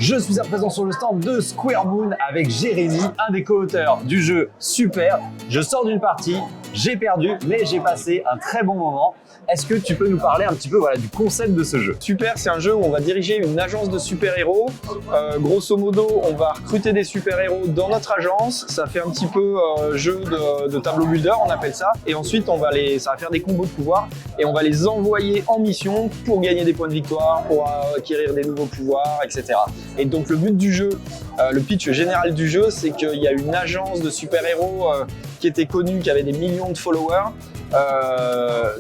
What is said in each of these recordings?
Je suis à présent sur le stand de Square Moon avec Jérémy, un des co-auteurs du jeu Super. Je sors d'une partie, j'ai perdu, mais j'ai passé un très bon moment. Est-ce que tu peux nous parler un petit peu du concept de ce jeu? Super, c'est un jeu où on va diriger une agence de super-héros. Grosso modo, on va recruter des super-héros dans notre agence. Ça fait un petit peu jeu de tableau builder, on appelle ça. Et ensuite, ça va faire des combos de pouvoirs et on va les envoyer en mission pour gagner des points de victoire, pour acquérir des nouveaux pouvoirs, etc. Et donc le but du jeu, le pitch général du jeu, c'est qu'il y a une agence de super-héros qui était connue, qui avait des millions de followers.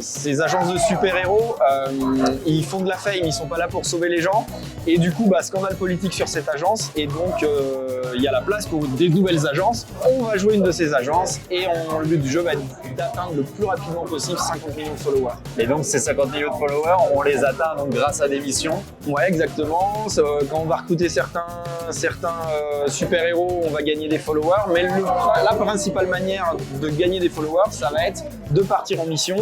Ces agences de super-héros, ils font de la fame, ils sont pas là pour sauver les gens. Et du coup, scandale politique sur cette agence. Et donc, il y a la place pour des nouvelles agences. On va jouer une de ces agences et le but du jeu va être d'atteindre le plus rapidement possible 50 millions de followers. Et donc, ces 50 millions de followers, on les atteint donc grâce à des missions? Ouais, exactement. Quand on va recruter certains super-héros, on va gagner des followers. Mais la principale manière de gagner des followers, ça va être de partir en mission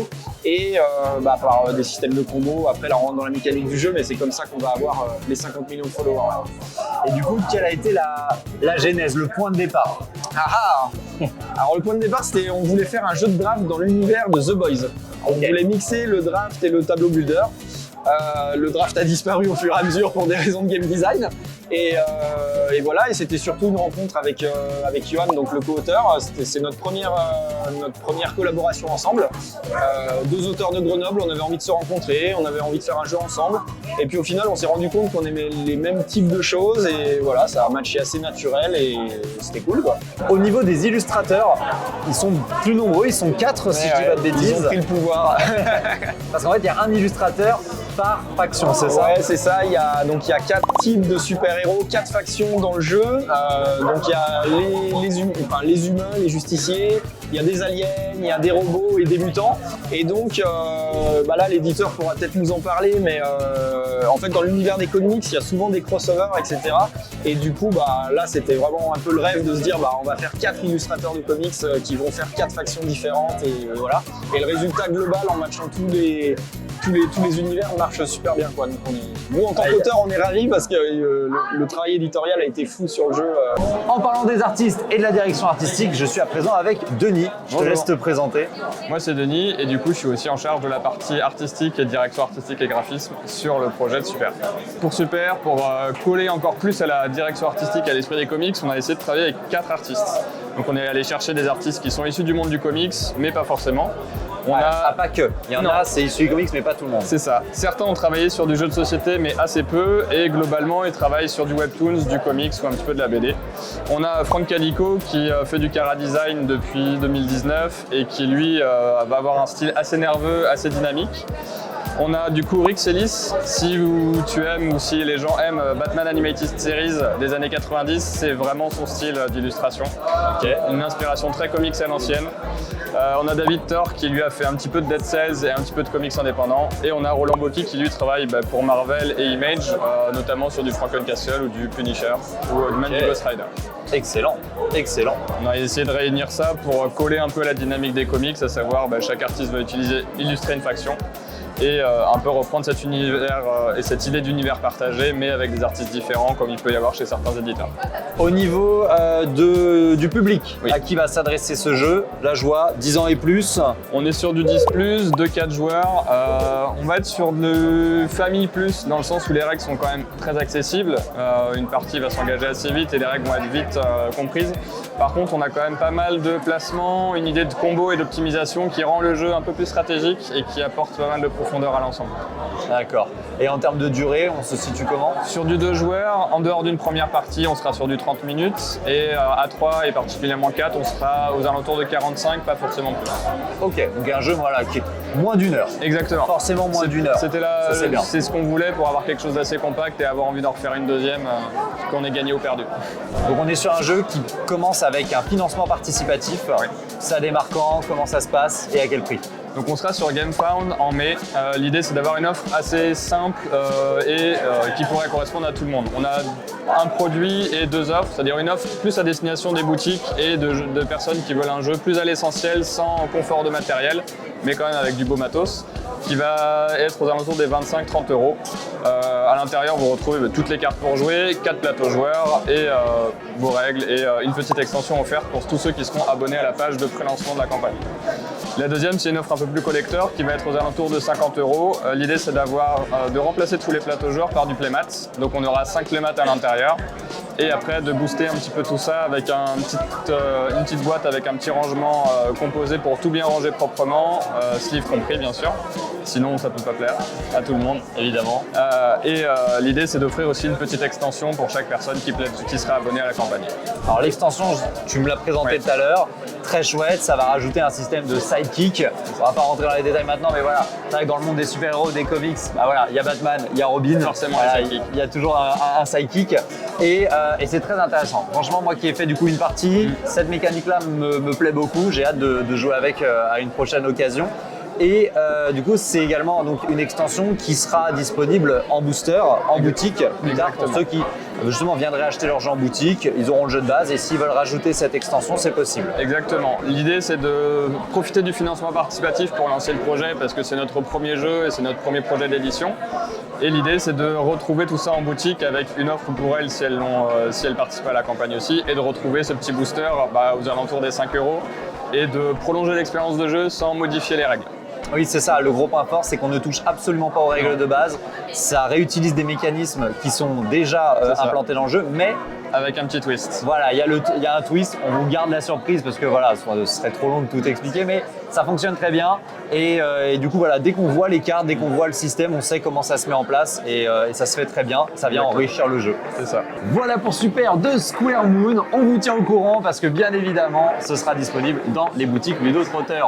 et par des systèmes de combos. Après, là, on rentre dans la mécanique du jeu, mais c'est comme ça qu'on va avoir les 50 millions de followers. Et du coup, quelle a été la genèse, le point de départ? Alors, le point de départ, c'était on voulait faire un jeu de draft dans l'univers de The Boys. On voulait mixer le draft et le tableau builder. Le draft a disparu au fur et à mesure pour des raisons de game design. Et voilà, et c'était surtout une rencontre avec Johan, donc le co-auteur. C'est notre première collaboration ensemble. Deux auteurs de Grenoble, on avait envie de se rencontrer, on avait envie de faire un jeu ensemble. Et puis au final, on s'est rendu compte qu'on aimait les mêmes types de choses. Et voilà, ça a matché assez naturel et c'était cool, quoi. Au niveau des illustrateurs, ils sont plus nombreux, ils sont 4 si je dis pas de bêtises. Ils ont pris le pouvoir. Parce qu'en fait, il y a un illustrateur par faction, c'est ça? Ouais, c'est ça. Il y a 4 types de super-héros, 4 factions dans le jeu. Donc il y a les humains, les justiciers, il y a des aliens, il y a des robots et des mutants. Et donc là, l'éditeur pourra peut-être nous en parler, mais en fait, dans l'univers des comics, il y a souvent des crossovers, etc. Et du coup, là, c'était vraiment un peu le rêve de se dire, on va faire 4 illustrateurs de comics qui vont faire 4 factions différentes. Et voilà. Et le résultat global, en matchant tous les univers, marche super bien, quoi. Donc nous, en tant qu'auteur, on est ravis parce que le travail éditorial a été fou sur le jeu. En parlant des artistes et de la direction artistique, je suis à présent avec Denis. Je te laisse te présenter. Moi, c'est Denis et du coup, je suis aussi en charge de la partie artistique et direction artistique et graphisme sur le projet de Super. Pour Super, pour coller encore plus à la direction artistique et à l'esprit des comics, on a essayé de travailler avec 4 artistes. Donc on est allé chercher des artistes qui sont issus du monde du comics, mais pas forcément. Pas que. Il y en a, c'est issu du comics, mais pas tout le monde. C'est ça. Certains ont travaillé sur du jeu de société, mais assez peu. Et globalement, ils travaillent sur du webtoons, du comics ou un petit peu de la BD. On a Frank Calico qui fait du chara design depuis 2019 et qui, lui, va avoir un style assez nerveux, assez dynamique. On a du coup Rick Ellis, si tu aimes ou si les gens aiment Batman Animated Series des années 90, c'est vraiment son style d'illustration. Okay. Une inspiration très comics à l'ancienne. On a David Thor qui lui a fait un petit peu de Dead Cells et un petit peu de comics indépendants. Et on a Roland Bocchi qui lui travaille pour Marvel et Image, notamment sur du Franken-Castle ou du Punisher ou même du Ghost Rider. Excellent, excellent. On a essayé de réunir ça pour coller un peu à la dynamique des comics, à savoir chaque artiste va illustrer une faction. Et un peu reprendre cet univers et cette idée d'univers partagé, mais avec des artistes différents, comme il peut y avoir chez certains éditeurs. Au niveau du public, oui, à qui va s'adresser ce jeu? Là, je vois 10 ans et plus. On est sur du 10+, de 4 joueurs. On va être sur de famille plus, dans le sens où les règles sont quand même très accessibles. Une partie va s'engager assez vite et les règles vont être vite comprises. Par contre, on a quand même pas mal de placements, une idée de combo et d'optimisation qui rend le jeu un peu plus stratégique et qui apporte pas mal de profondeur à l'ensemble. D'accord. Et en termes de durée, on se situe comment? Sur du 2 joueurs, en dehors d'une première partie, on sera sur du 30 minutes. Et à 3 et particulièrement 4, on sera aux alentours de 45, pas forcément plus. Ok, donc un jeu qui est moins d'1 heure. Exactement. Forcément moins d'1 heure. C'était là, bien. C'est ce qu'on voulait pour avoir quelque chose d'assez compact et avoir envie d'en refaire une deuxième, qu'on ait gagné ou perdu. Donc on est sur un jeu qui commence avec un financement participatif. Oui. Ça démarre quand? Comment ça se passe et à quel prix? Donc on sera sur GameFound en mai. L'idée c'est d'avoir une offre assez simple et qui pourrait correspondre à tout le monde. On a un produit et 2 offres, c'est-à-dire une offre plus à destination des boutiques et de personnes qui veulent un jeu plus à l'essentiel, sans confort de matériel, mais quand même avec du beau matos, qui va être aux alentours des 25-30 €. à l'intérieur, vous retrouvez toutes les cartes pour jouer, 4 plateaux joueurs et vos règles et une petite extension offerte pour tous ceux qui seront abonnés à la page de pré-lancement de la campagne. La deuxième, c'est une offre un peu plus collector qui va être aux alentours de 50 €. L'idée, c'est de remplacer tous les plateaux joueurs par du playmat. Donc on aura 5 playmats à l'intérieur. Et après, de booster un petit peu tout ça avec une petite boîte avec un petit rangement composé pour tout bien ranger proprement, sleeve compris bien sûr. Sinon, ça peut pas plaire à tout le monde, évidemment. L'idée, c'est d'offrir aussi une petite extension pour chaque personne qui sera abonnée à la campagne. Alors l'extension, tu me l'as présenté tout à l'heure, très chouette, ça va rajouter un système de sidekick. On va pas rentrer dans les détails maintenant, mais voilà, c'est vrai que dans le monde des super-héros, des comics, bah voilà, il y a Batman, il y a Robin, forcément voilà, il y a toujours un sidekick et c'est très intéressant. Franchement, moi qui ai fait du coup une partie, cette mécanique-là me plaît beaucoup, j'ai hâte de jouer avec à une prochaine occasion. Et du coup, c'est également donc, une extension qui sera disponible en booster, en boutique, plus tard pour ceux qui justement viendraient acheter leur jeu en boutique. Ils auront le jeu de base et s'ils veulent rajouter cette extension, c'est possible. Exactement. L'idée, c'est de profiter du financement participatif pour lancer le projet parce que c'est notre premier jeu et c'est notre premier projet d'édition. Et l'idée, c'est de retrouver tout ça en boutique avec une offre pour elles si elles participent à la campagne aussi et de retrouver ce petit booster aux alentours des 5 € et de prolonger l'expérience de jeu sans modifier les règles. Oui, c'est ça. Le gros point fort, c'est qu'on ne touche absolument pas aux règles de base. Ça réutilise des mécanismes qui sont déjà implantés dans le jeu, mais avec un petit twist. Voilà, il y a un twist. On vous garde la surprise parce que voilà, ce serait trop long de tout expliquer, mais ça fonctionne très bien. Et du coup, voilà, dès qu'on voit les cartes, dès qu'on voit le système, on sait comment ça se met en place et ça se fait très bien. Ça vient enrichir le jeu. C'est ça. Voilà pour Super de Square Moon. On vous tient au courant parce que bien évidemment, ce sera disponible dans les boutiques Ludo Trotter.